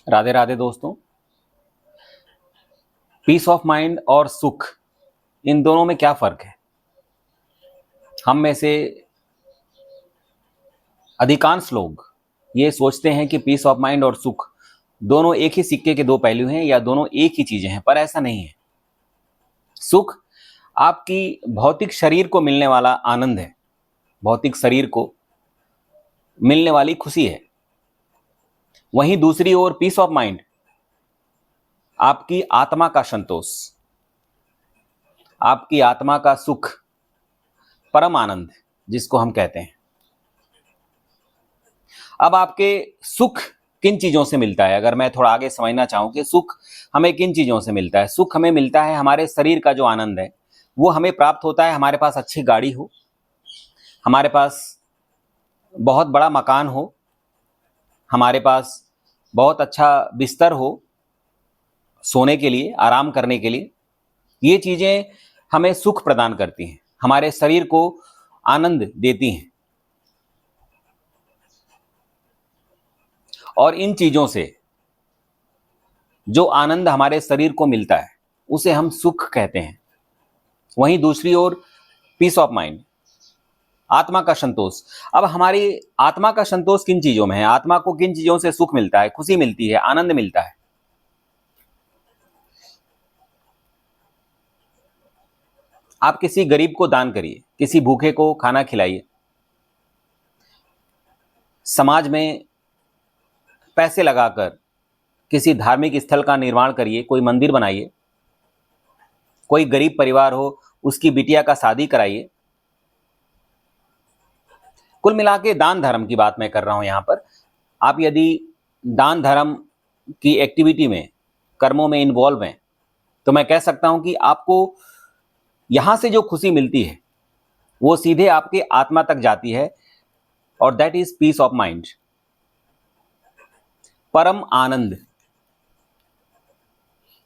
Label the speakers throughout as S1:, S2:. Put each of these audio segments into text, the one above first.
S1: राधे राधे दोस्तों। Piece of mind और सुख, इन दोनों में क्या फर्क है? हम में से अधिकांश लोग ये सोचते हैं कि पीस ऑफ माइंड और सुख दोनों एक ही सिक्के के दो पहलू हैं या दोनों एक ही चीजें हैं, पर ऐसा नहीं है। सुख आपकी भौतिक शरीर को मिलने वाला आनंद है, भौतिक शरीर को मिलने वाली खुशी है। वहीं दूसरी ओर पीस ऑफ माइंड आपकी आत्मा का संतोष, आपकी आत्मा का सुख, परम आनंद जिसको हम कहते हैं। अब आपके सुख किन चीजों से मिलता है? अगर मैं थोड़ा आगे समझना चाहूं कि सुख हमें किन चीजों से मिलता है। सुख हमें मिलता है हमारे शरीर का जो आनंद है वो हमें प्राप्त होता है। हमारे पास अच्छी गाड़ी हो, हमारे पास बहुत बड़ा मकान हो, हमारे पास बहुत अच्छा बिस्तर हो सोने के लिए, आराम करने के लिए। ये चीजें हमें सुख प्रदान करती हैं, हमारे शरीर को आनंद देती हैं। और इन चीजों से जो आनंद हमारे शरीर को मिलता है उसे हम सुख कहते हैं। वहीं दूसरी ओर पीस ऑफ माइंड, आत्मा का संतोष। अब हमारी आत्मा का संतोष किन चीजों में है? आत्मा को किन चीजों से सुख मिलता है, खुशी मिलती है, आनंद मिलता है? आप किसी गरीब को दान करिए, किसी भूखे को खाना खिलाइए, समाज में पैसे लगाकर किसी धार्मिक स्थल का निर्माण करिए, कोई मंदिर बनाइए, कोई गरीब परिवार हो उसकी बिटिया का शादी कराइए। कुल मिला के दान धर्म की बात मैं कर रहा हूं यहां पर। आप यदि दान धर्म की एक्टिविटी में, कर्मों में इन्वॉल्व हैं, तो मैं कह सकता हूं कि आपको यहां से जो खुशी मिलती है वो सीधे आपके आत्मा तक जाती है, और that is peace of mind, परम आनंद।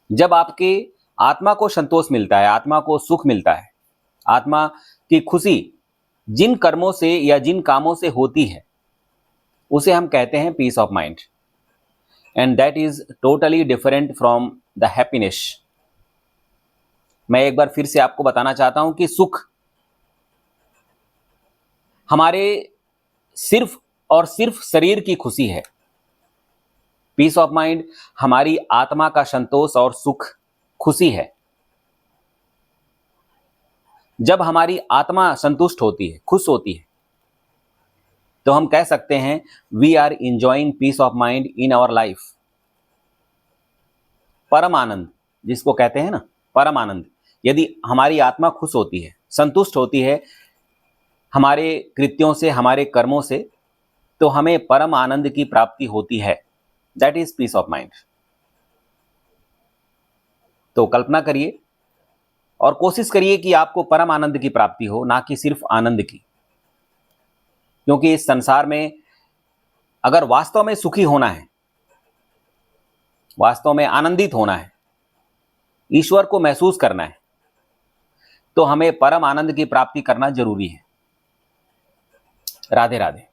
S1: जब आपके आत्मा को संतोष मिलता है, आत्मा को सुख मिलता है, आत्मा की खुशी जिन कर्मों से या जिन कामों से होती है उसे हम कहते हैं peace of mind. And that is totally different from the happiness. मैं एक बार फिर से आपको बताना चाहता हूं कि सुख हमारे सिर्फ और सिर्फ शरीर की खुशी है। पीस ऑफ माइंड हमारी आत्मा का संतोष और सुख, खुशी है। जब हमारी आत्मा संतुष्ट होती है, खुश होती है, तो हम कह सकते हैं we are enjoying peace of mind in our life. परम आनंद जिसको कहते हैं ना, परम आनंद। यदि हमारी आत्मा खुश होती है, संतुष्ट होती है हमारे कृत्यों से, हमारे कर्मों से, तो हमें परम आनंद की प्राप्ति होती है। That is peace of mind. तो कल्पना करिए और कोशिश करिए कि आपको परम आनंद की प्राप्ति हो, ना कि सिर्फ आनंद की। क्योंकि इस संसार में अगर वास्तव में सुखी होना है, वास्तव में आनंदित होना है, ईश्वर को महसूस करना है, तो हमें परम आनंद की प्राप्ति करना जरूरी है। राधे राधे।